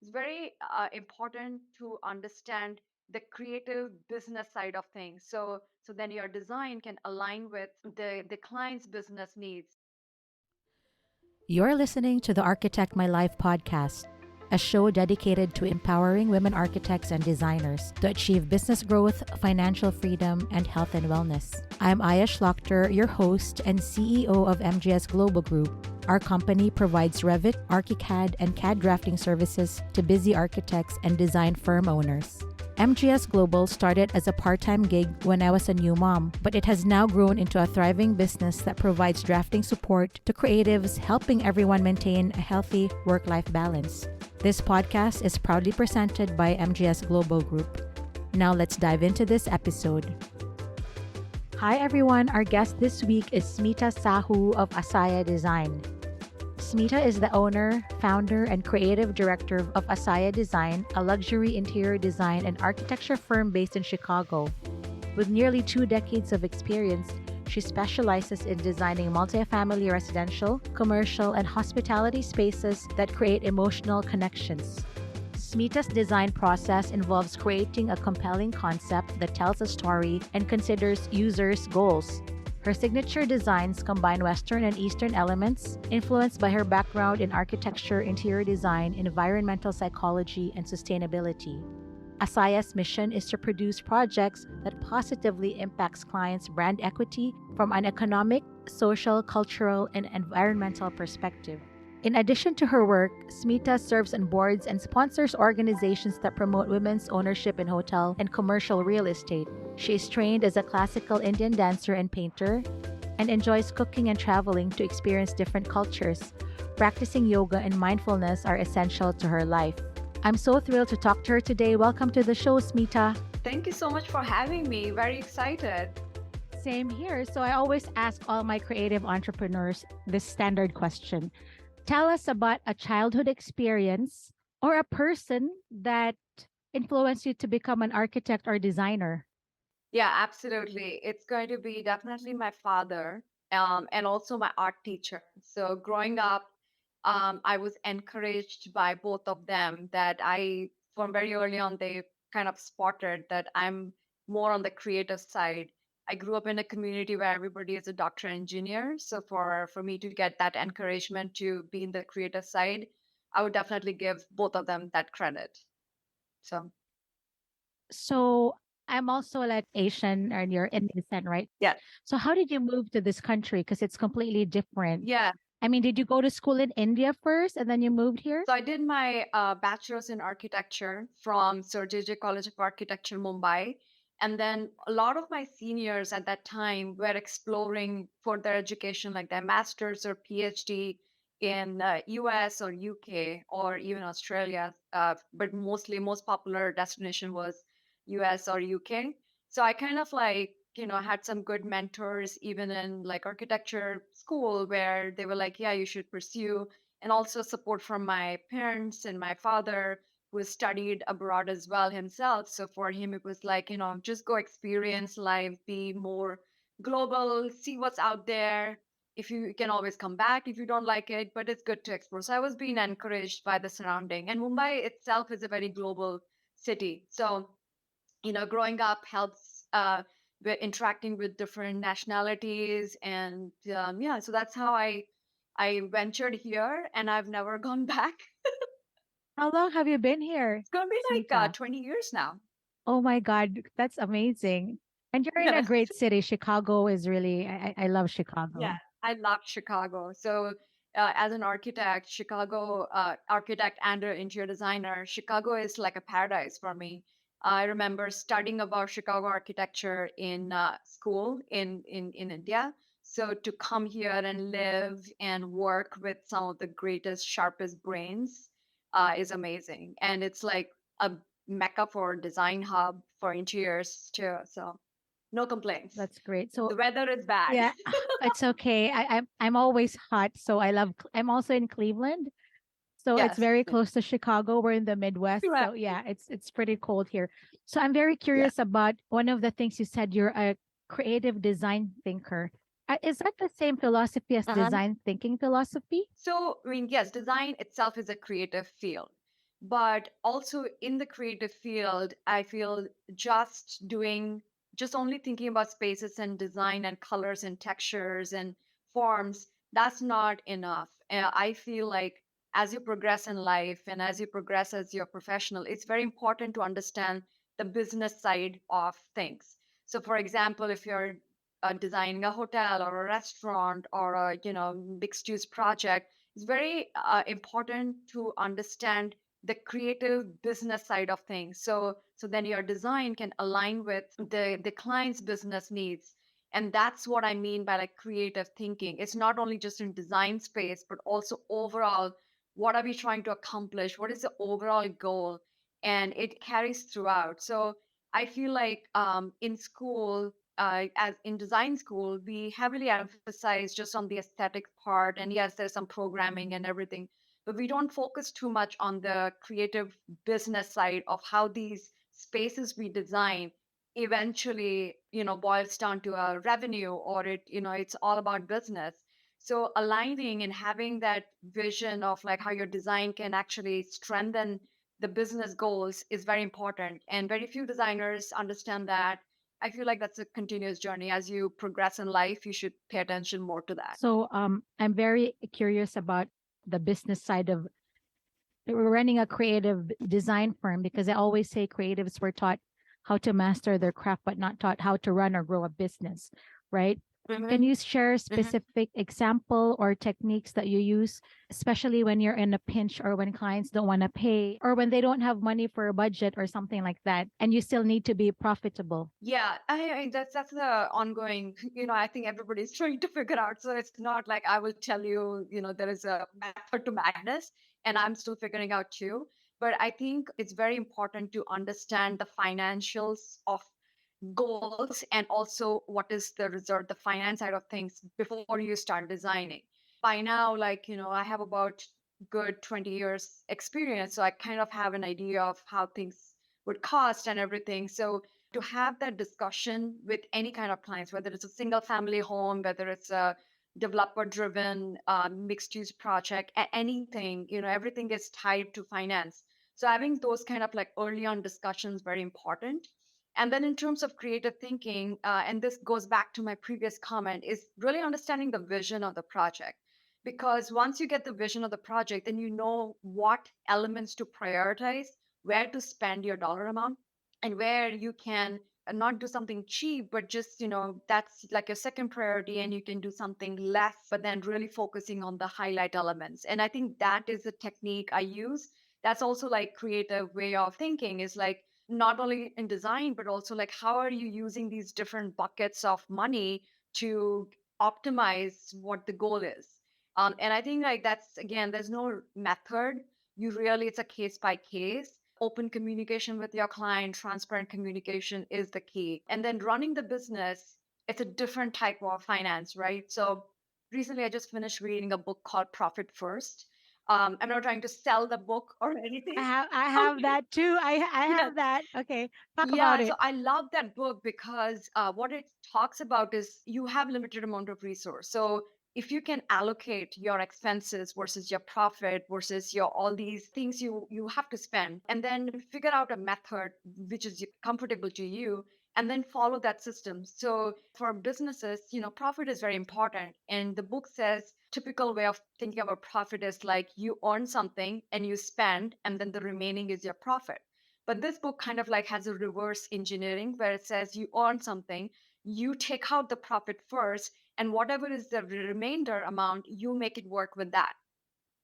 it's very important to understand the creative business side of things. So then your design can align with the client's business needs. You're listening to the Architect My Life podcast, a show dedicated to empowering women architects and designers to achieve business growth, financial freedom, and health and wellness. I'm Aya Shlachter, your host and CEO of MGS Global Group. Our company provides Revit, ArchiCAD, and CAD drafting services to busy architects and design firm owners. MGS Global started as a part-time gig when I was a new mom, but it has now grown into a thriving business that provides drafting support to creatives, helping everyone maintain a healthy work-life balance. This podcast is proudly presented by MGS Global Group. Now let's dive into this episode. Hi everyone, our guest this week is Smita Sahoo of āśaya Design. Smita is the owner, founder, and creative director of āśaya Design, a luxury interior design and architecture firm based in Chicago. With nearly 2 decades of experience, she specializes in designing multifamily residential, commercial, and hospitality spaces that create emotional connections. Smita's design process involves creating a compelling concept that tells a story and considers users' goals. Her signature designs combine Western and Eastern elements, influenced by her background in architecture, interior design, environmental psychology, and sustainability. āśaya's mission is to produce projects that positively impacts clients' brand equity from an economic, social, cultural, and environmental perspective. In addition to her work, Smita serves on boards and sponsors organizations that promote women's ownership in hotel and commercial real estate. She is trained as a classical Indian dancer and painter and enjoys cooking and traveling to experience different cultures. Practicing yoga and mindfulness are essential to her life. I'm so thrilled to talk to her today. Welcome to the show, Smita. Thank you so much for having me. Very excited. Same here. So I always ask all my creative entrepreneurs this standard question. Tell us about a childhood experience or a person that influenced you to become an architect or designer. Yeah, absolutely. It's going to be definitely my father, and also my art teacher. So growing up, I was encouraged by both of them that from very early on, they kind of spotted that I'm more on the creative side. I grew up in a community where everybody is a doctor engineer. So for me to get that encouragement to be in the creative side, I would definitely give both of them that credit. So So I'm also like Asian and you're Indian descent, right? yeah, So how did you move to this country? Because it's completely different. yeah. I mean, did you go to school in India first and then you moved here? So I did my bachelor's in architecture from Sir J College of Architecture, Mumbai. And then a lot of my seniors at that time were exploring for their education, like their master's or PhD in US or UK or even Australia. But most popular destination was US or UK. So I kind of like, had some good mentors even in like architecture school where they were like, yeah, you should pursue, and also support from my parents and my father who studied abroad as well himself. So for him it was like, just go experience life, be more global, see what's out there. If you can always come back if you don't like it, but it's good to explore. So I was being encouraged by the surrounding, and Mumbai itself is a very global city. So growing up helps with interacting with different nationalities, and yeah, so that's how I ventured here, and I've never gone back. How long have you been here, It's gonna be like Smita? 20 years now. Oh my God, that's amazing. And you're in a Yes. great city. Chicago is really, I love Yeah, Chicago. I love Chicago. So as an architect, Chicago architect and an interior designer, Chicago is like a paradise for me. I remember studying about Chicago architecture in school in India. So to come here and live and work with some of the greatest, sharpest brains is amazing. And it's like a mecca for design hub for interiors too. So no complaints. That's great. So The weather is bad. yeah, it's okay. I'm always hot, so I'm also in Cleveland. So it's Yes. very close to Chicago. We're in the Midwest. Right. So yeah, it's pretty cold here. So I'm very Yeah. curious about one of the things you said, you're a creative design thinker. Is that the same philosophy as Uh-huh. design thinking philosophy? So, I mean, yes, design itself is a creative field. But also in the creative field, I feel just only thinking about spaces and design and colors and textures and forms, that's not enough. I feel like as you progress in life and as you progress as your professional, it's very important to understand the business side of things. So, for example, if you're designing a hotel or a restaurant or a mixed use project, it's very important to understand the creative business side of things. So then your design can align with the client's business needs. And that's what I mean by like creative thinking. It's not only just in design space, but also overall, what are we trying to accomplish? What is the overall goal? And it carries throughout. So I feel like in school, as in design school, we heavily emphasize just on the aesthetic part. And yes, there's some programming and everything, but we don't focus too much on the creative business side of how these spaces we design eventually boils down to a revenue, or it's all about business. So aligning and having that vision of like how your design can actually strengthen the business goals is very important, and very few designers understand that. I feel like that's a continuous journey. As you progress in life, you should pay attention more to that. So I'm very curious about the business side of running a creative design firm, because I always say creatives were taught how to master their craft, but not taught how to run or grow a business, right? Can Mhm. you share a specific example or techniques that you use, especially when you're in a pinch or when clients don't want to pay or when they don't have money for a budget or something like that, and you still need to be profitable? Yeah, that's the ongoing. I think everybody's trying to figure out. So it's not like I will tell you, there is a method to madness, and I'm still figuring out too. But I think it's very important to understand the financials of goals and also what is the result, the finance side of things before you start designing. By now, like, I have about good 20 years experience, so I kind of have an idea of how things would cost and everything. So to have that discussion with any kind of clients, whether it's a single family home, whether it's a developer driven mixed use project, anything, everything is tied to finance. So having those kind of like early on discussions very important. And then in terms of creative thinking, and this goes back to my previous comment, is really understanding the vision of the project. Because once you get the vision of the project, then you know what elements to prioritize, where to spend your dollar amount, and where you can not do something cheap, but just, that's like your second priority, and you can do something less, but then really focusing on the highlight elements. And I think that is a technique I use. That's also like creative way of thinking, is like not only in design, but also like how are you using these different buckets of money to optimize what the goal is. And I think like that's again, there's no method. You really, it's a case by case. Open communication with your client, transparent communication is the key. And then running the business, it's a different type of finance, right? So recently I just finished reading a book called Profit First. I'm not trying to sell the book or anything. I have that too. I Yes. have that. Okay, talk about Yeah, so it. I love that book because what it talks about is you have limited amount of resource. So if you can allocate your expenses versus your profit versus your all these things you have to spend, and then figure out a method which is comfortable to you, and then follow that system. So for businesses, profit is very important. And the book says typical way of thinking about profit is like you earn something and you spend, and then the remaining is your profit. But this book kind of like has a reverse engineering where it says you earn something, you take out the profit first, and whatever is the remainder amount, you make it work with that.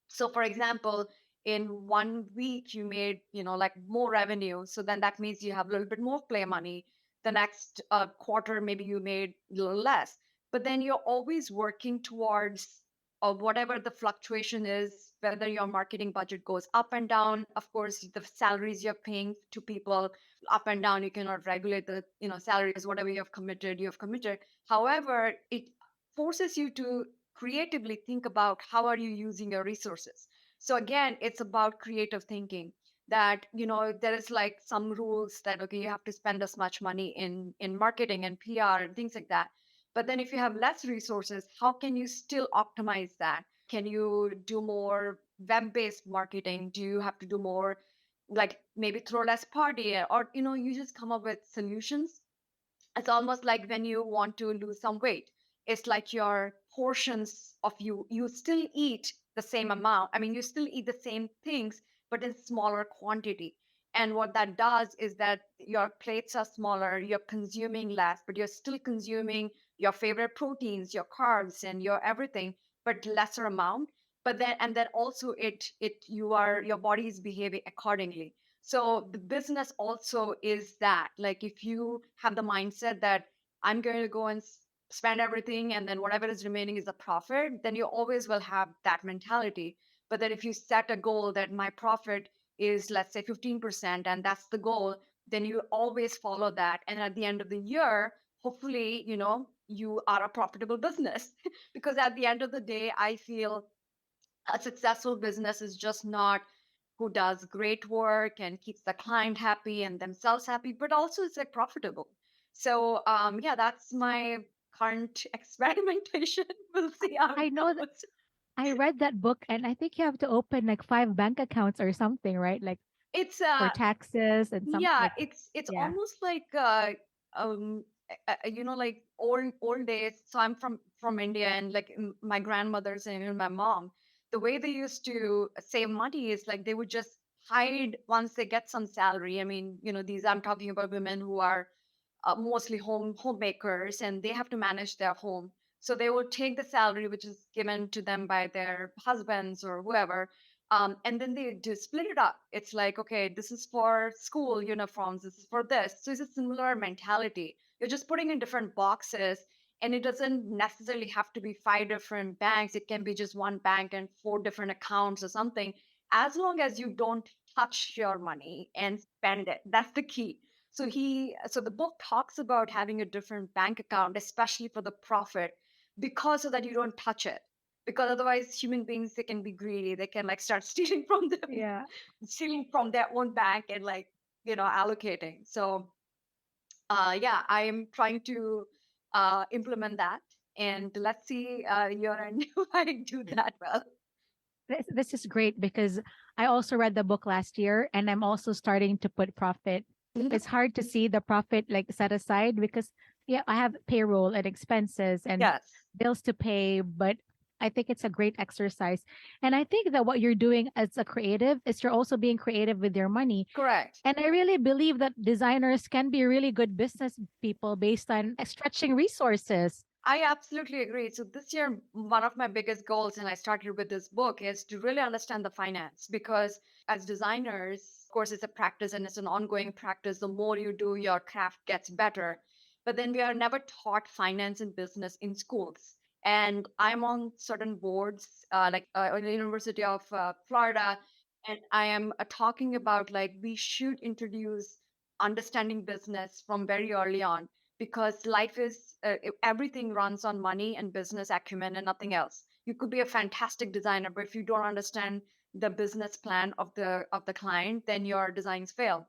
So, for example, in 1 week, you made, like more revenue. So then that means you have a little bit more play money. The next quarter, maybe you made a little less. But then you're always working towards whatever the fluctuation is, whether your marketing budget goes up and down. Of course, the salaries you're paying to people up and down, you cannot regulate the, salaries, whatever you have committed. However, it forces you to creatively think about how are you using your resources. So again, it's about creative thinking, that there is like some rules that okay, you have to spend this much money in marketing and PR and things like that. But then if you have less resources, how can you still optimize that? Can you do more web-based marketing? Do you have to do more, like maybe throw less party, or you just come up with solutions? It's almost like when you want to lose some weight, it's like your portions of you still eat the same amount. I mean, you still eat the same things, but in smaller quantity. And what that does is that your plates are smaller, you're consuming less, but you're still consuming your favorite proteins, your carbs, and your everything, but lesser amount. But then, and then also your body is behaving accordingly. So the business also is that, like, if you have the mindset that I'm going to go and spend everything and then whatever is remaining is a profit, then you always will have that mentality. But then if you set a goal that my profit is, let's say, 15%, and that's the goal, then you always follow that. And at the end of the year, hopefully, you are a profitable business. Because at the end of the day, I feel a successful business is just not who does great work and keeps the client happy and themselves happy, but also it's like profitable. So yeah, that's my current experimentation. We'll see how it I know that goes. I read that book, and I think you have to open like 5 bank accounts or something, right? Like It's for taxes and some yeah, like, it's yeah. almost like um like old days. So I'm from India, and like my grandmothers and even my mom, the way they used to save money is like they would just hide once they get some salary. I mean, these, I'm talking about women who are mostly homemakers, and they have to manage their home. So they will take the salary which is given to them by their husbands or whoever, and then they just split it up. It's like, okay, this is for school uniforms, this is for this. So it's a similar mentality. You're just putting in different boxes, and it doesn't necessarily have to be five different banks. It can be just one bank and four different accounts or something, as long as you don't touch your money and spend it. That's the key. So the book talks about having a different bank account, especially for the profit, because so that you don't touch it. Because otherwise, human beings, they can be greedy. They can like start stealing from them, Yeah. stealing from their own bank and like allocating. So yeah, I am trying to implement that, and let's see your end if I do that well. This is great because I also read the book last year, and I'm also starting to put profit. Mhm. It's hard to see the profit like set aside because yeah, I have payroll and expenses and Yes, bills to pay, but I think it's a great exercise. And I think that what you're doing as a creative is you're also being creative with your money. correct. And I really believe that designers can be really good business people based on stretching resources. I absolutely agree. So this year, one of my biggest goals, and I started with this book, is to really understand the finance, because as designers, of course, it's a practice and it's an ongoing practice. The more you do, your craft gets better. But then we are never taught finance and business in schools. And I'm on certain boards, like at the University of Florida, and I am talking about like we should introduce understanding business from very early on, because life is everything runs on money and business acumen and nothing else. You could be a fantastic designer, but if you don't understand the business plan of the client, then your designs fail.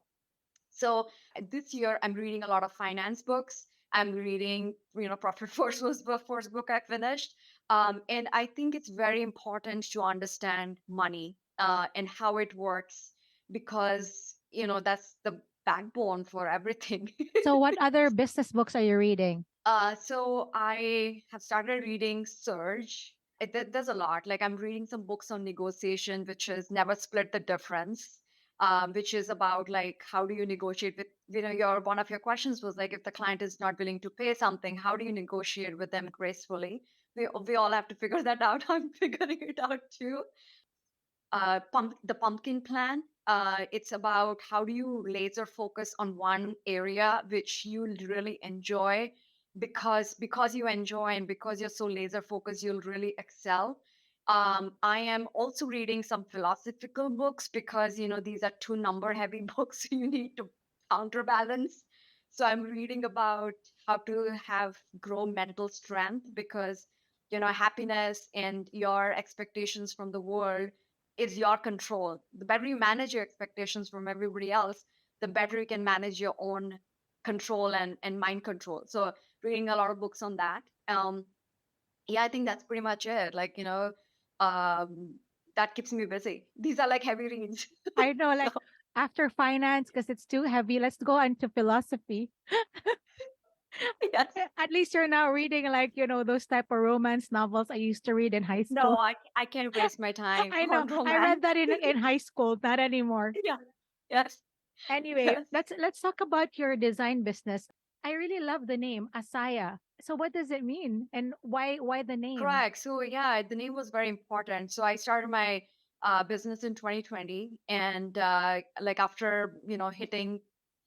So this year I'm reading a lot of finance books. I'm reading, Profit Force was the first book I finished. And I think it's very important to understand money and how it works, because that's the backbone for everything. So what other business books are you reading? So I have started reading Surge. There's a lot. Like I'm reading some books on negotiation, which is Never Split the Difference, which is about like how do you negotiate with, your one of your questions was like if the client is not willing to pay something, how do you negotiate with them gracefully? We all have to figure that out. I'm figuring it out too. The pumpkin plan. It's about how do you laser focus on one area which you really enjoy, because you enjoy and because you're so laser focused, you'll really excel. I am also reading some philosophical books, because these are two number heavy books. You need to counterbalance. So I'm reading about how to have grow mental strength, because happiness and your expectations from the world is your control. The better you manage your expectations from everybody else, the better you can manage your own control and mind control. So reading a lot of books on that. Yeah, I think that's pretty much it. Like, um, that keeps me busy. These are like heavy reads. I know, So like after finance, because it's too heavy, let's go on to philosophy. yes. At least you're now reading like, those type of romance novels I used to read in high No, school. I can't waste my time I know. on I read romance. that in high school, not anymore. Yeah. Yes. Anyway, Yes. let's talk about your design business. I really love the name āśaya. So what does it mean and why the name? Correct. So yeah, the name was very important. So I started my business in 2020, and like after hitting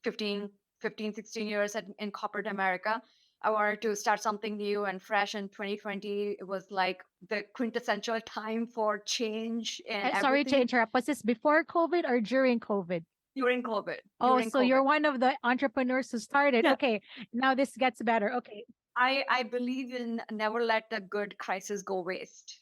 15, 15, 16 years in corporate America, I wanted to start something new and fresh. In 2020, it was like the quintessential time for change and Sorry to everything interrupt. Was this before COVID or during COVID? during COVID. Oh, During so COVID. you're one of the entrepreneurs who started. Yeah. Okay, now this gets better. Okay. I believe in never let a good crisis go waste.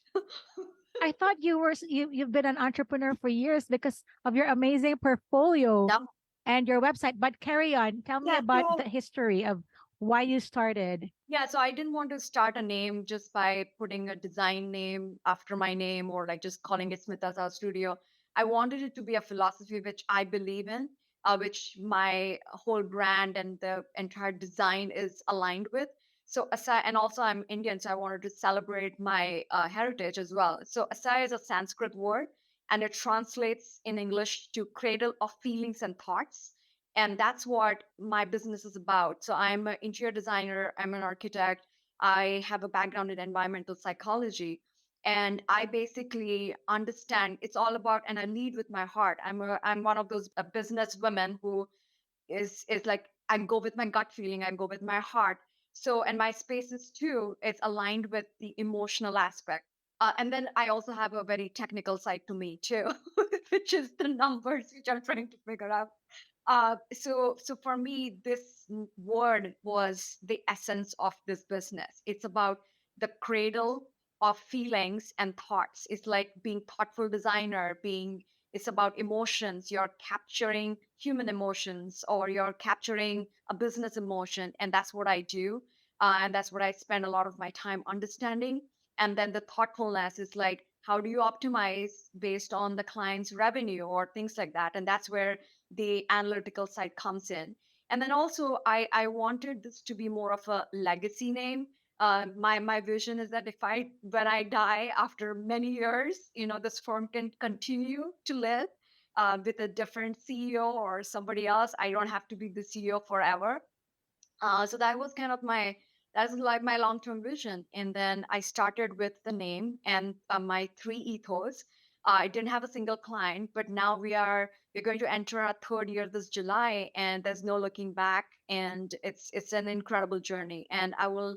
I thought you've been an entrepreneur for years because of your amazing portfolio No. and your website. But carry on. Tell me Yeah. about the history of why you started. Yeah, so I didn't want to start a name just by putting a design name after my name or like just calling it Smita Sahoo Studio. I wanted it to be a philosophy which I believe in, which my whole brand and the entire design is aligned with. So aside, and also I'm Indian, so I wanted to celebrate my heritage as well. So asaya is a Sanskrit word, and it translates in English to cradle of feelings and thoughts, and that's what my business is about. So I'm an interior designer, I'm an architect, I have a background in environmental psychology, and I basically understand it's all about, and I lead with my heart. I'm one of those business women who is like, I go with my gut feeling, I go with my heart. So, and my spaces too, it's aligned with the emotional aspect. And then I also have a very technical side to me too, which is the numbers which I'm trying to figure out. So for me, this word was the essence of this business. It's about the cradle of feelings and thoughts. It's like being thoughtful designer, being it's about emotions. You're capturing human emotions or you're capturing a business emotion. And that's what I do. And that's what I spend a lot of my time understanding. And then the thoughtfulness is like, how do you optimize based on the client's revenue or things like that? And that's where the analytical side comes in. And then also, I wanted this to be more of a legacy name. My vision is that if I when I die after many years, this firm can continue to live with a different CEO or somebody else. I don't have to be the CEO forever. So that was kind of that's like my long-term vision. And then I started with the name and my three ethos. I didn't have a single client, but now we're going to enter our third year this July, and there's no looking back. And it's an incredible journey, and I will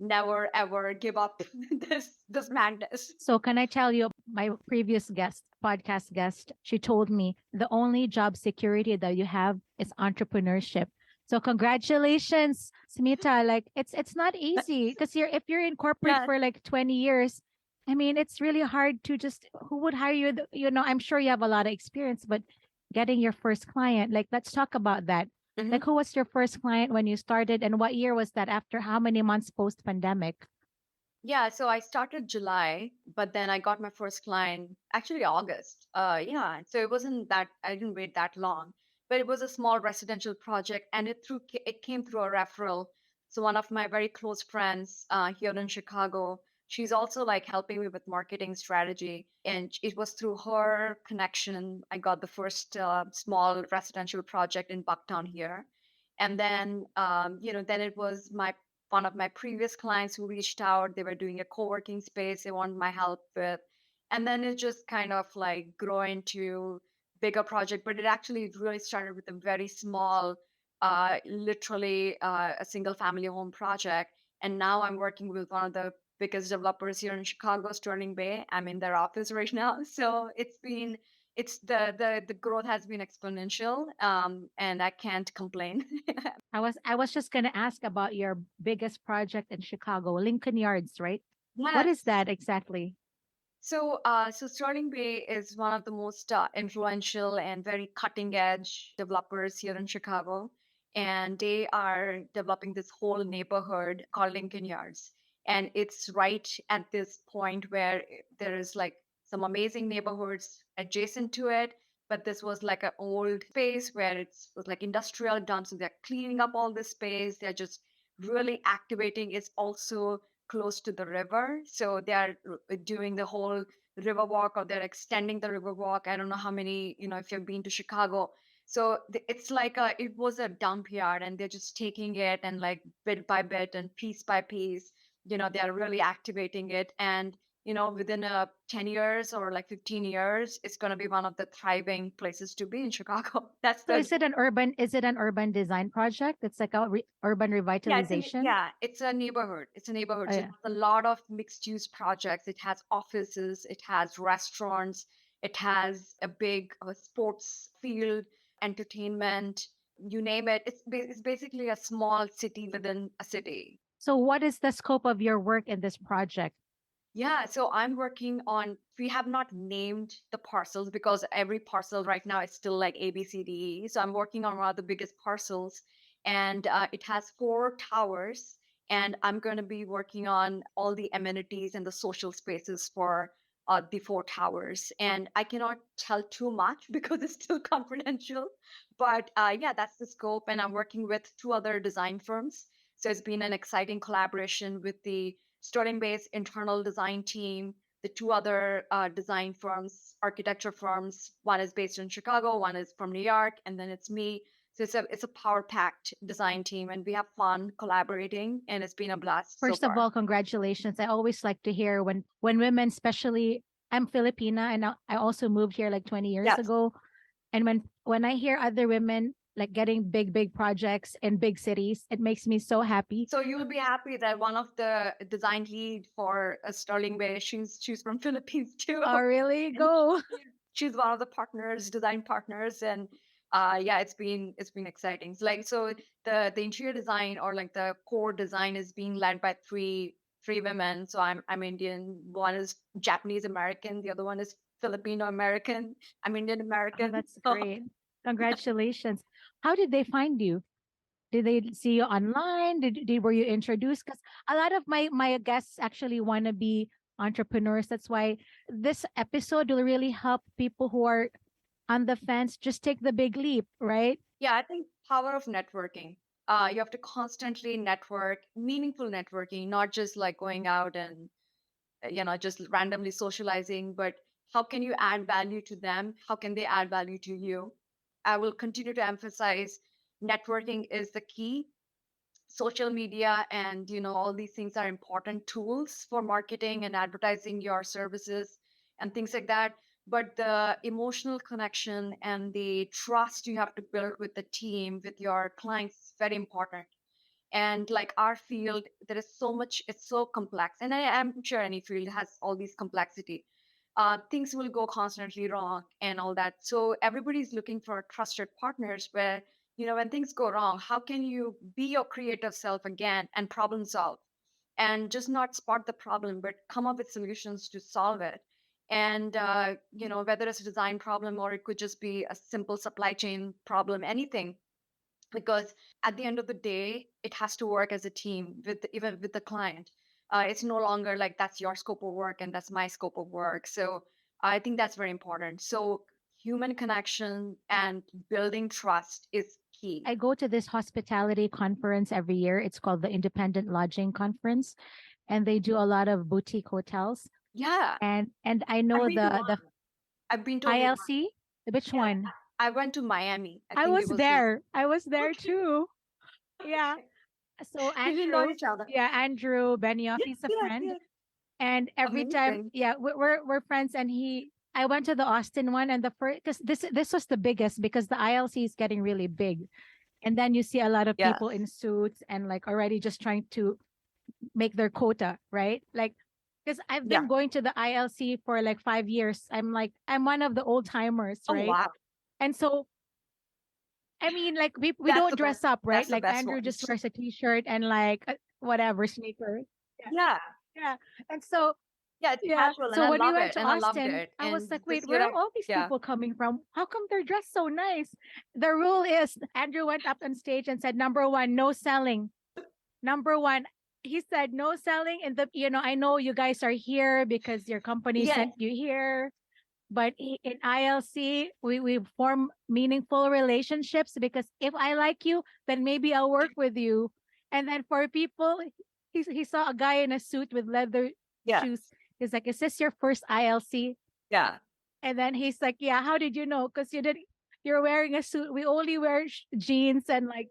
never ever give up this madness. So can I tell you, my previous guest, podcast guest, she told me the only job security that you have is entrepreneurship. So congratulations, Smita. Like it's not easy because if you're in corporate Yeah. for like 20 years, I mean it's really hard to just who would hire you? I'm sure you have a lot of experience, but getting your first client, like let's talk about that. Like who was your first client when you started and what year was that after how many months post pandemic? Yeah, so I started July, but then I got my first client actually August. Yeah, so it wasn't that I didn't wait that long, but it was a small residential project, and it came through a referral. So one of my very close friends here in Chicago, she's also like helping me with marketing strategy, and it was through her connection I got the first small residential project in Bucktown here, and then then it was my one of my previous clients who reached out. They were doing a co-working space they wanted my help with. And then it just kind of like grow into bigger project. But it actually really started with a very small, literally a single family home project. And now I'm working with one of the biggest developers here in Chicago, Sterling Bay. I'm in their office right now. So it's the growth has been exponential, and I can't complain. I was just gonna ask about your biggest project in Chicago, Lincoln Yards, right? What is Yes. that exactly? So Sterling Bay is one of the most influential and very cutting edge developers here in Chicago. And they are developing this whole neighborhood called Lincoln Yards. And it's right at this point where there is like some amazing neighborhoods adjacent to it. But this was like an old space where it was like industrial dumps. So they're cleaning up all this space. They're just really activating. It's also close to the river. So they are doing the whole river walk, or they're extending the river walk. I don't know how many, if you've been to Chicago. So it's like it was a dump yard, and they're just taking it and like bit by bit and piece by piece, they're really activating it. And within 10 years or like 15 years, it's going to be one of the thriving places to be in Chicago. That's So the is it an urban design project? It's like a urban Yeah, I think revitalization. yeah, it's a neighborhood. It's a Oh, neighborhood. So it yeah. has a lot of mixed use projects. It has offices, it has restaurants, it has a big sports field, entertainment, you name it. It's basically a small city within a city. So what is the scope of your work in this project? Yeah, so I'm working on, we have not named the parcels because every parcel right now is still like A, B, C, D, E. So I'm working on one of the biggest parcels, and it has 4 towers. And I'm going to be working on all the amenities and the social spaces for the 4 towers. And I cannot tell too much because it's still confidential. But yeah, that's the scope. And I'm working with 2 other design firms. So it's been an exciting collaboration with the Sterling-based internal design team, the 2 other design firms, architecture firms. One is based in Chicago, one is from New York, and then it's me. So it's a power-packed design team, and we have fun collaborating, and it's been a blast so First of far. all, congratulations. I always like to hear when women, especially I'm Filipina and I also moved here like 20 years Yes. ago. And when I hear other women like getting big projects in big cities, it makes me so happy. So you'll be happy that one of the design lead for a Sterling Bay, she's from Philippines too. Oh, really? And Go. she's one of the partners, design partners. And yeah, it's been exciting. So the interior design, or like the core design, is being led by three women. So I'm Indian, one is Japanese American, the other one is Filipino American, I'm Indian Oh, American. that's great. Congratulations. How did they find you? Did they see you online? Were you introduced? Because a lot of my guests actually want to be entrepreneurs. That's why this episode will really help people who are on the fence. Just take the big leap, right? Yeah, I think power of networking. You have to constantly network, meaningful networking, not just like going out and just randomly socializing, but how can you add value to them? How can they add value to you? I will continue to emphasize networking is the key. Social media and all these things are important tools for marketing and advertising your services and things like that, but the emotional connection and the trust you have to build with the team, with your clients, is very important. And like our field, there is so much, it's so complex, and I'm sure any field has all these complexity. Things will go constantly wrong and all that, so everybody's looking for trusted partners where when things go wrong, how can you be your creative self again and problem solve, and just not spot the problem but come up with solutions to solve it. And whether it's a design problem or it could just be a simple supply chain problem, anything, because at the end of the day it has to work as a team with even with the client. It's no longer like that's your scope of work and that's my scope of work. So I think that's very important. So human connection and building trust is key. I go to this hospitality conference every year. It's called the Independent Lodging Conference, and they do a lot of boutique hotels. Yeah, And I I've know been to the one. I've been to only one. ILC. Which Yeah, one? I went to Miami. I I think was it was there. I was there okay. too. Yeah. Okay, So we didn't know Andrew, each other. yeah, Andrew Benioff, Yes, he's a yes, friend. yes. And every time, Amazing. yeah, we're friends. And I went to the Austin one, and the first, because this was the biggest, because the ILC is getting really big. And then you see a lot of Yes. people in suits and like already just trying to make their quota, right? Like, because I've Yeah. been going to the ILC for like 5 years. I'm one of the old timers, Oh right? wow. And so I mean, like we That's don't the best. dress up, right? That's the Like best Andrew just ones. wears a t-shirt and like whatever sneakers. Yeah, Yeah. yeah. And so Yeah, it's yeah, casual, and so I when we love went it, to and I loved Austin, it. I was And like, wait, just where are all these yeah, people coming from? How come they're dressed so nice? The rule is Andrew went up on stage and said, number one, no selling. Number one, he said no selling in the, I know you guys are here because your company Yes, sent you here, but in ILC, we form meaningful relationships because if I like you, then maybe I'll work with you. And then for people, he saw a guy in a suit with leather yeah, shoes. He's like, "Is this your first ILC?" yeah. And then he's like, "Yeah, how did you know? Because you're wearing a suit. We only wear jeans and like."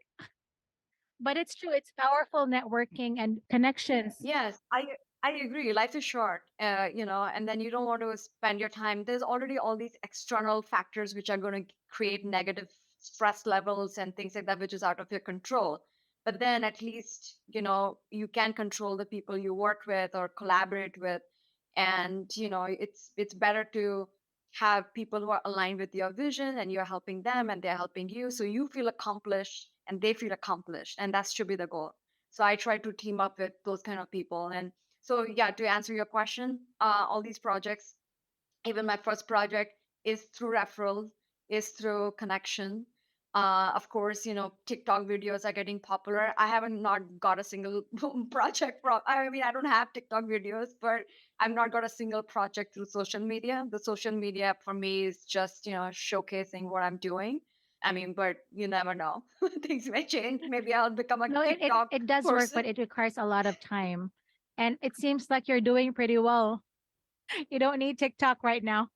But it's true. It's powerful networking and connections. Yes, I agree. Life is short, and then you don't want to spend your time. There's already all these external factors which are going to create negative stress levels and things like that, which is out of your control. But then at least, you can control the people you work with or collaborate with. And, it's better to have people who are aligned with your vision and you're helping them and they're helping you. So you feel accomplished and they feel accomplished. And that should be the goal. So I try to team up with those kind of people. And so, yeah, to answer your question, all these projects, even my first project is through referrals, is through connection. Of course, TikTok videos are getting popular. I haven't not got a single project from, I mean, I don't have TikTok videos, but I've not got a single project through social media. The social media for me is just, showcasing what I'm doing. I mean, but you never know. Things may change. Maybe I'll become a No, TikTok it does work, person. but it requires a lot of time. And it seems like you're doing pretty well. You don't need TikTok right now.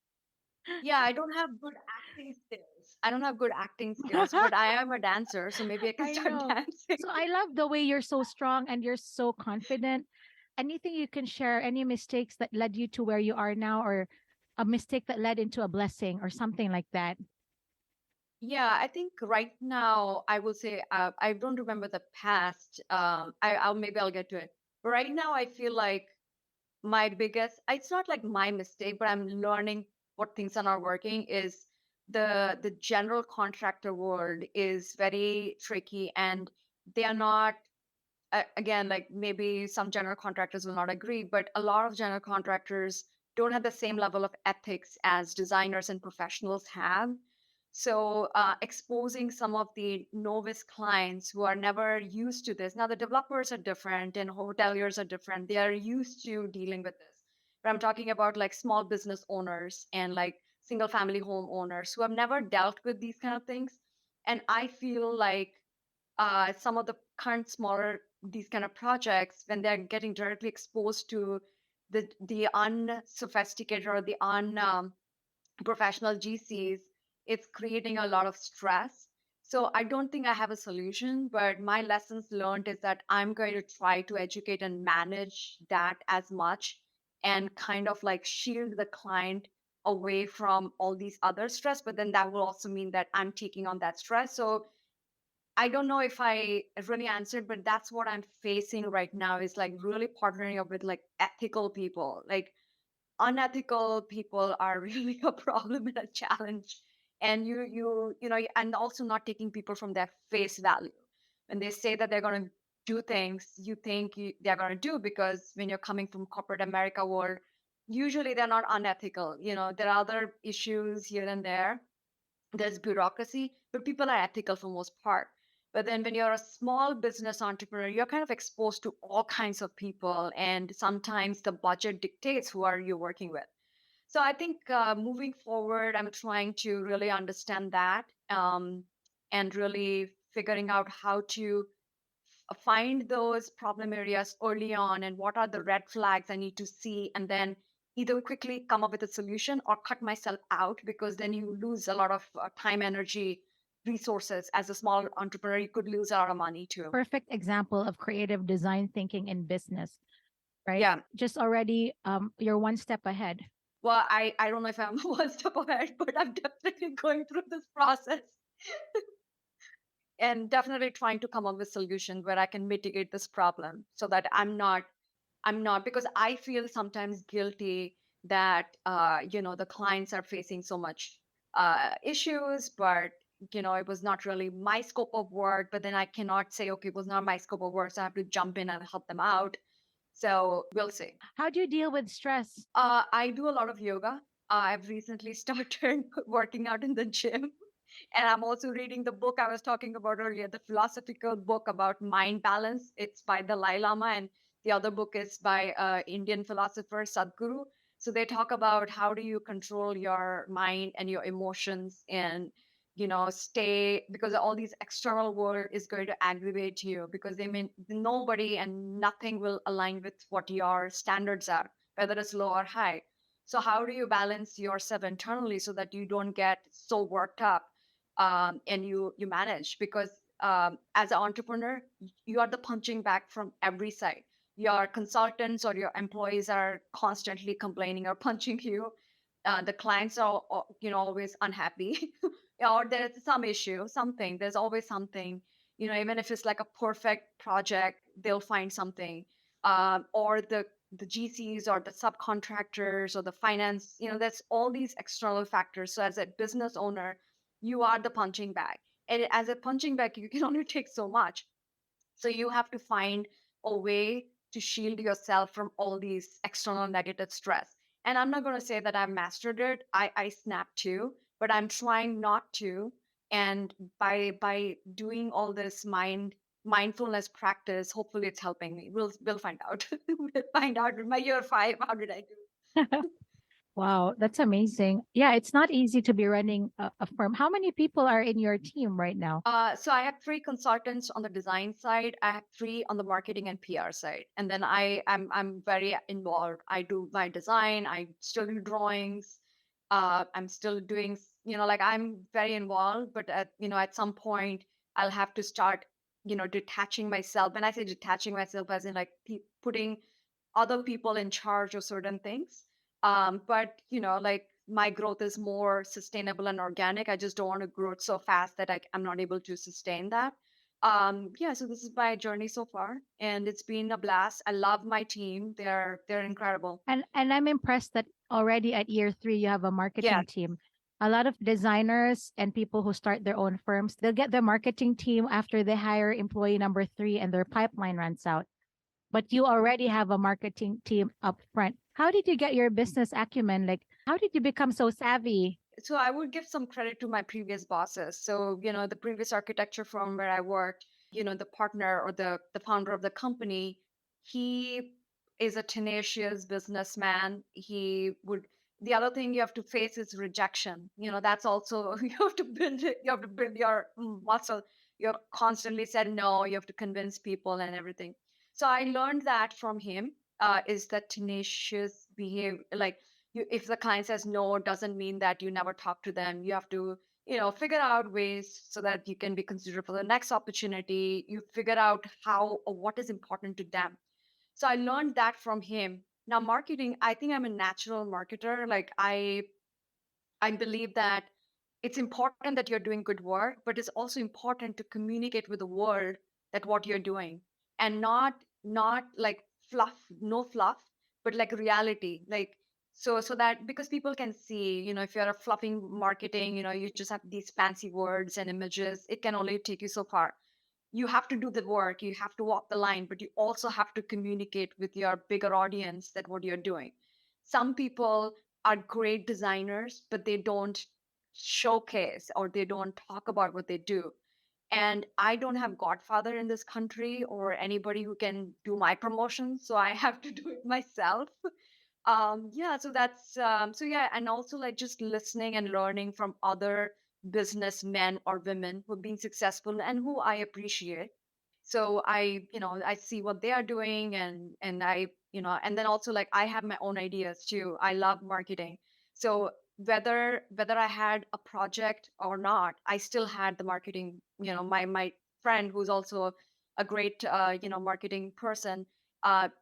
Yeah, I don't have good acting skills. I don't have good acting skills, but I am a dancer, so maybe I can I start know. dancing. So I love the way you're so strong and you're so confident. Anything you can share, any mistakes that led you to where you are now, or a mistake that led into a blessing or something like that? Yeah, I think right now I will say I don't remember the past. I'll get to it. But right now I feel like my biggest it's not like my mistake, but I'm learning what things are not working is the general contractor world is very tricky and they are not again, like maybe some general contractors will not agree, but a lot of general contractors don't have the same level of ethics as designers and professionals have. So, exposing some of the novice clients who are never used to this. Now, the developers are different and hoteliers are different. They are used to dealing with this. But I'm talking about like small business owners and like single family home owners who have never dealt with these kind of things. And I feel like some of the current smaller these kind of projects when they're getting directly exposed to the unsophisticated or the unprofessional GCs, it's creating a lot of stress. So I don't think I have a solution, but my lessons learned is that I'm going to try to educate and manage that as much and kind of like shield the client away from all these other stress, but then that will also mean that I'm taking on that stress. So I don't know if I really answered, but that's what I'm facing right now is like really partnering up with like ethical people. Like unethical people are really a problem and a challenge. And and also not taking people from their face value. When they say that they're going to do things, you think they're going to do because when you're coming from corporate America world, usually they're not unethical. There are other issues here and there, there's bureaucracy, but people are ethical for most part. But then when you're a small business entrepreneur, you're kind of exposed to all kinds of people, and sometimes the budget dictates who are you working with. So I think moving forward, I'm trying to really understand that and really figuring out how to find those problem areas early on and what are the red flags I need to see, and then either quickly come up with a solution or cut myself out because then you lose a lot of time, energy, resources. As a small entrepreneur, you could lose a lot of money too. Perfect example of creative design thinking in business, right? Yeah. Just already you're one step ahead. Well, I don't know if I'm one step ahead, but I'm definitely going through this process and definitely trying to come up with solutions where I can mitigate this problem so that I'm not because I feel sometimes guilty that the clients are facing so much issues, but it was not really my scope of work. But then I cannot say, okay, it was not my scope of work, so I have to jump in and help them out. So we'll see. How do you deal with stress? I do a lot of yoga. I've recently started working out in the gym, And I'm also reading the book I was talking about earlier, the philosophical book about mind balance. It's by the Dalai Lama, and the other book is by Indian philosopher Sadhguru. So they talk about how do you control your mind and your emotions, and stay, because all these external world is going to aggravate you, because they mean nobody and nothing will align with what your standards are, whether it's low or high. So how do you balance yourself internally so that you don't get so worked up, and you manage? Because as an entrepreneur, you are the punching bag from every side. Your consultants or your employees are constantly complaining or punching you. The clients are always unhappy, or there's some issue, something. There's always something. Even if it's like a perfect project, they'll find something. Or the GCs or the subcontractors or the finance, that's all these external factors. So as a business owner, you are the punching bag. And as a punching bag, you can only take so much. So you have to find a way to shield yourself from all these external negative stress. And I'm not going to say that I've mastered it. I snap too, but I'm trying not to. And by doing all this mindfulness practice, hopefully it's helping me. We'll find out. We'll find out in my year 5. How did I do? Wow, that's amazing. Yeah, it's not easy to be running a firm. How many people are in your team right now? So I have 3 consultants on the design side. I have 3 on the marketing and PR side, and then I'm very involved. I do my design. I still do drawings. I'm still doing, like I'm very involved. But at some point, I'll have to start, detaching myself. When I say detaching myself, as in like putting other people in charge of certain things. But like my growth is more sustainable and organic. I just don't want to grow so fast that I'm not able to sustain that. Yeah, so this is my journey so far, and it's been a blast. I love my team. They're incredible. And I'm impressed that already at year 3 you have a Yeah. marketing team. A lot of designers and people who start their own firms, they'll get their marketing team after they hire employee number 3 and their pipeline runs out. But you already have a marketing team up front. How did you get your business acumen? Like, how did you become so savvy? So I would give some credit to my previous bosses. So, the previous architecture firm where I worked, the partner or the founder of the company, he is a tenacious businessman. The other thing you have to face is rejection. That's also, you have to build your muscle. You're constantly said no, you have to convince people and everything. So I learned that from him, is that tenacious behavior, like, if the client says no, it doesn't mean that you never talk to them. You have to figure out ways so that you can be considered for the next opportunity. You figure out how or what is important to them. So I learned that from him. Now marketing, I think I'm a natural marketer. Like I believe that it's important that you're doing good work, but it's also important to communicate with the world that what you're doing, and not like fluff, no fluff, but like reality. Like so that because people can see, if you're a fluffing marketing, you just have these fancy words and images, it can only take you so far. You have to do the work, you have to walk the line, but you also have to communicate with your bigger audience that what you're doing. Some people are great designers, but they don't showcase or they don't talk about what they do. And I don't have godfather in this country or anybody who can do my promotion, so I have to do it myself. Yeah, so that's so yeah, and also like just listening and learning from other businessmen or women who've been successful and who I appreciate. So I see what they are doing, and I and then also like I have my own ideas too. I love marketing. So whether I had a project or not, I still had the marketing. My friend who's also a great marketing person,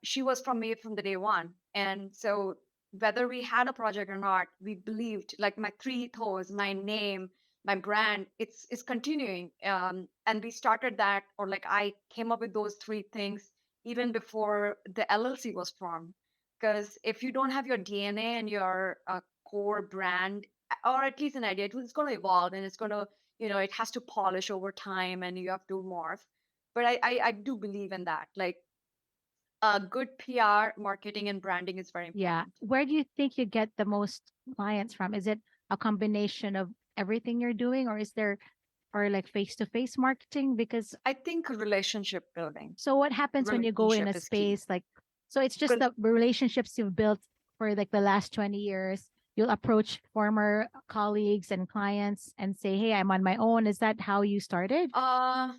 she was from me from the day one. And so whether we had a project or not, we believed, like my 3 toes, my name, my brand, it's continuing. And we started that, or like I came up with those 3 things even before the LLC was formed. Because if you don't have your DNA and your core brand, or at least an idea, it's going to evolve, and it's going to, it has to polish over time, and you have to morph. But I do believe in that. Like good PR, marketing, and branding is very Yeah. important. Where do you think you get the most clients from? Is it a combination of everything you're doing, or is there or like face-to-face marketing? Because I think relationship building, so what happens when you go in relationship a is key. space like, so it's just 'Cause, the relationships you've built for like the last 20 years. You'll approach former colleagues and clients and say, "Hey, I'm on my own." Is that how you started? uh,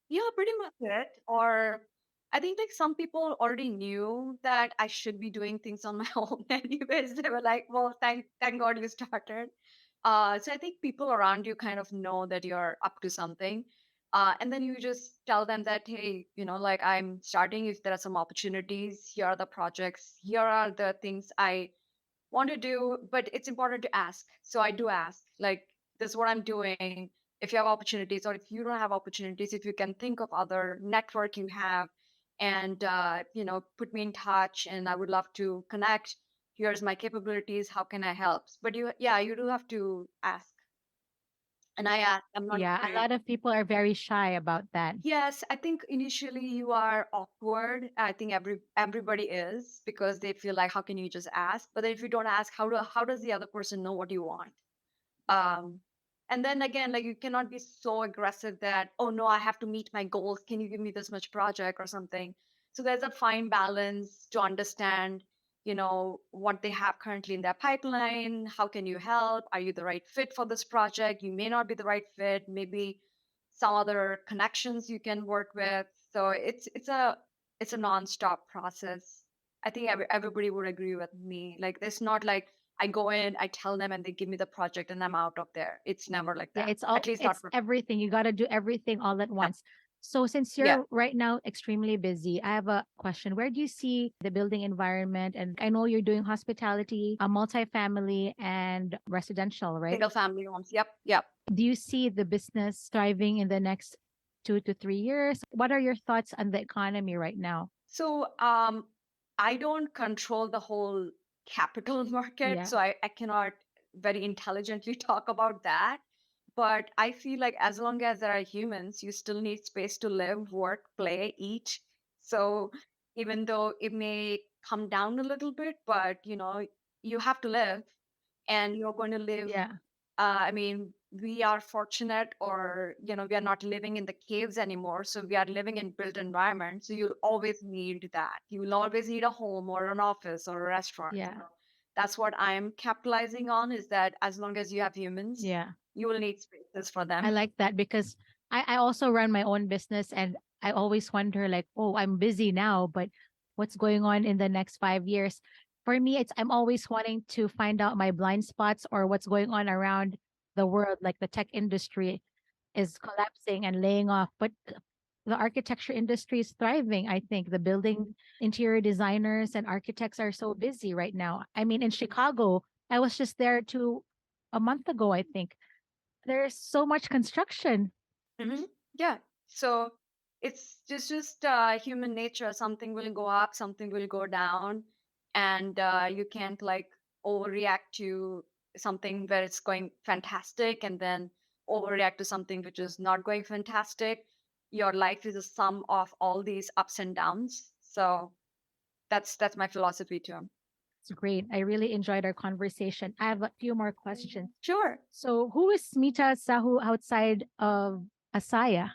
yeah, pretty much it. Or I think like some people already knew that I should be doing things on my own anyways. They were like, well, thank God you started. So I think people around you kind of know that you're up to something. And then you just tell them that, hey, like I'm starting. If there are some opportunities, here are the projects, here are the things I want to do, but it's important to ask. So I do ask, like, this is what I'm doing. If you have opportunities, or if you don't have opportunities, if you can think of other network you have, and put me in touch, and I would love to connect. Here's my capabilities. How can I help? But you do have to ask, and I ask. I'm not Yeah, a afraid. lot of people are very shy about that. Yes, I think initially you are awkward. I think everybody is because they feel like how can you just ask? But then if you don't ask, how does the other person know what you want? Um, and then again, like you cannot be so aggressive that, oh no, I have to meet my goals. Can you give me this much project or something? So there's a fine balance to understand, what they have currently in their pipeline. How can you help? Are you the right fit for this project? You may not be the right fit. Maybe some other connections you can work with. So it's a nonstop process. I think everybody would agree with me. Like it's not like I go in, I tell them, and they give me the project, and I'm out of there. It's never like Yeah, that. At least not it's for everything. You got to do everything all at yeah. once. So since Yeah. you're right now extremely busy, I have a question. Where do you see the building environment? And I know you're doing hospitality, a multifamily and residential, right? Single family homes. Yep. Yep. Do you see the business thriving in the next 2 to 3 years? What are your thoughts on the economy right now? So I don't control the whole capital market, Yeah. so I cannot very intelligently talk about that. But I feel like as long as there are humans, you still need space to live, work, play, eat. So even though it may come down a little bit, but you have to live, and you're going to live. Yeah. I mean, we are fortunate, or we are not living in the caves anymore, so we are living in built environments. So you'll always need that. You will always need a home or an office or a restaurant. Yeah. So that's what I'm capitalizing on, is that as long as you have humans, Yeah. you will need spaces for I them. like that because I also run my own business and I always wonder like, oh, I'm busy now, but what's going on in the next 5 years? For me, it's I'm always wanting to find out my blind spots or what's going on around the world, like the tech industry is collapsing and laying off, but the architecture industry is thriving. I think the building interior designers and architects are so busy right now. I mean, in Chicago, I was just there a month ago, I think there's so much construction. Hmm. Yeah. So it's just human nature. Something will go up, something will go down, and you can't like overreact to something where it's going fantastic, and then overreact to something which is not going fantastic. Your life is a sum of all these ups and downs. So that's my philosophy too. It's great. I really enjoyed our conversation. I have a few more questions. Sure. So, who is Smita Sahu outside of āśaya?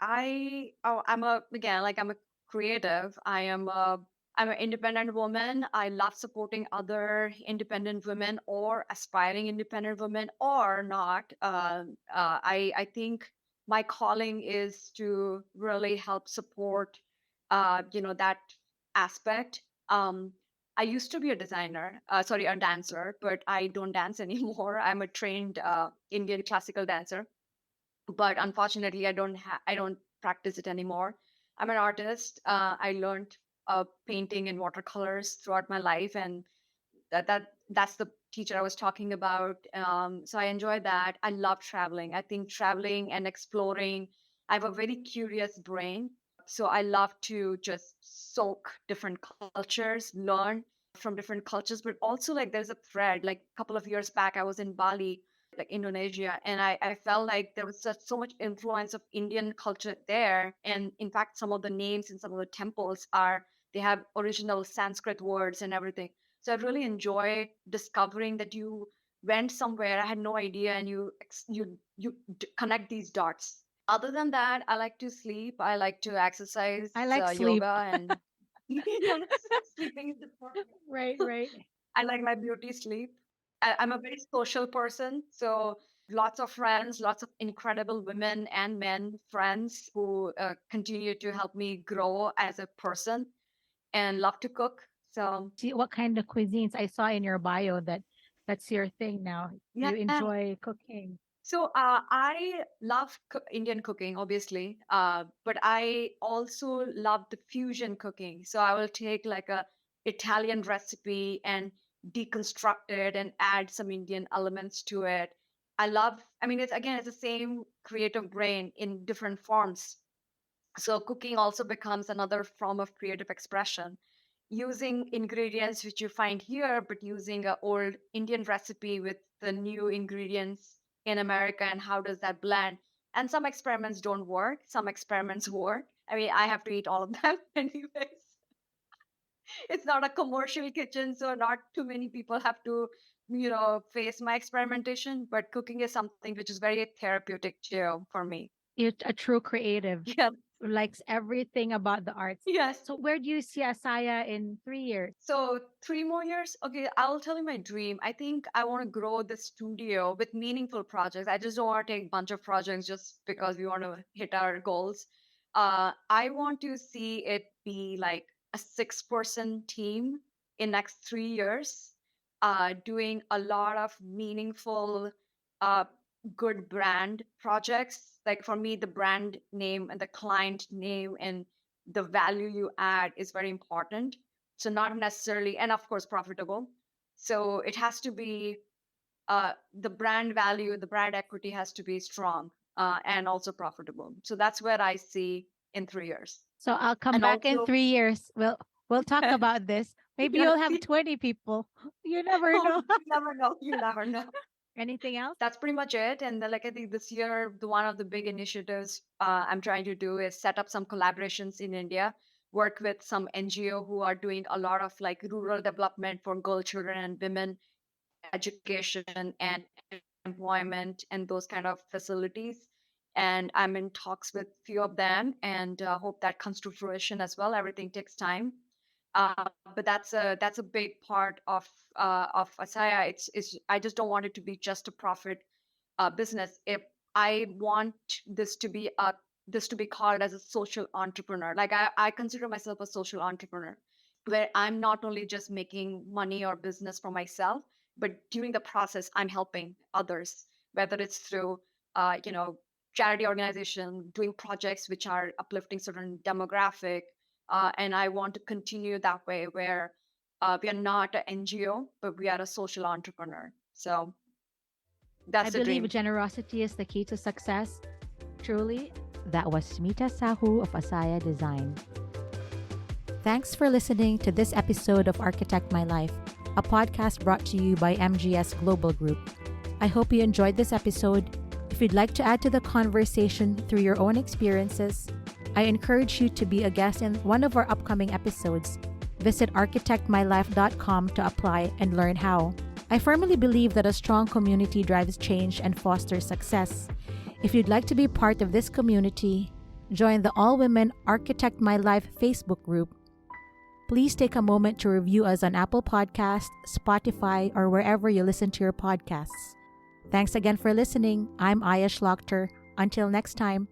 I'm a again like I'm a creative. I'm an independent woman. I love supporting other independent women or aspiring independent women or not. I think my calling is to really help support that aspect. I used to be a designer, sorry, a dancer, but I don't dance anymore. I'm a trained Indian classical dancer, but unfortunately I don't practice it anymore. I'm an artist. I learned painting and watercolors throughout my life, and that's the teacher I was talking about. So I enjoy that. I love traveling. I think traveling and exploring, I have a very curious brain, so I love to just soak different cultures, learn from different cultures, but also like there's a thread. Like a couple of years back I was in Bali, like Indonesia, and I felt like there was such so much influence of Indian culture there. And in fact, some of the names in some of the temples are they have original Sanskrit words and everything. So I really enjoy discovering that you went somewhere, I had no idea, and you connect these dots. Other than that, I like to sleep. I like to exercise, I like sleep. yoga, and you know, sleeping is important. Right, right. I like my beauty sleep. I'm a very social person, so lots of friends, lots of incredible women and men friends who continue to help me grow as a person and love to cook. So See what kind of cuisines I saw in your bio that's your thing now. yeah. You enjoy cooking. So I love Indian cooking, obviously, but I also love the fusion cooking. So I will take like a Italian recipe and deconstruct it and add some Indian elements to it. I mean, it's the same creative brain in different forms. So cooking also becomes another form of creative expression, using ingredients which you find here, but using an old Indian recipe with the new ingredients in America, and how does that blend? And some experiments don't work, some experiments work. I mean, I have to eat all of them anyways. It's not a commercial kitchen, so not too many people have to, face my experimentation. But cooking is something which is very therapeutic too for me. You're a true creative Yeah. who likes everything about the arts. Yes. So where do you see Asaya in 3 years? So 3 more years. Okay, I'll tell you my dream. I think I want to grow the studio with meaningful projects. I just don't want to take a bunch of projects just because we want to hit our goals. I want to see it be like a 6-person team in next 3 years, doing a lot of meaningful, uh, good brand projects. Like for me, the brand name and the client name and the value you add is very important. So not necessarily, and of course, profitable. So it has to be, the brand value, the brand equity has to be strong, and also profitable. So that's where I see in 3 years. So I'll come And back in also, 3 years. We'll talk yes, about this. Maybe yes, you'll have 20 people. You never oh, know. you never know. You never know. Anything else? That's pretty much it. And then, like, I think this year, the one of the big initiatives I'm trying to do is set up some collaborations in India, work with some NGO who are doing a lot of like rural development for girl children and women, education and employment and those kind of facilities. And I'm in talks with few of them, and hope that comes to fruition as well. Everything takes time. But that's a big part of Asaya. It's I just don't want it to be just a profit business. If I want this to be a this to be called as a social entrepreneur, like I consider myself a social entrepreneur, where I'm not only just making money or business for myself, but during the process, I'm helping others, whether it's through, you know, charity organization, doing projects which are uplifting certain demographic, and I want to continue that way, where we are not an NGO, but we are a social entrepreneur. So I that's the believe dream. generosity is the key to success. Truly. That was Smita Sahoo of Asaya Design. Thanks for listening to this episode of Architect My Life, a podcast brought to you by MGS Global Group. I hope you enjoyed this episode. If you'd like to add to the conversation through your own experiences, I encourage you to be a guest in one of our upcoming episodes. Visit architectmylife.com to apply and learn how. I firmly believe that a strong community drives change and fosters success. If you'd like to be part of this community, join the All Women Architect My Life Facebook group. Please take a moment to review us on Apple Podcasts, Spotify, or wherever you listen to your podcasts. Thanks again for listening. I'm Āśaya Shlachter. Until next time.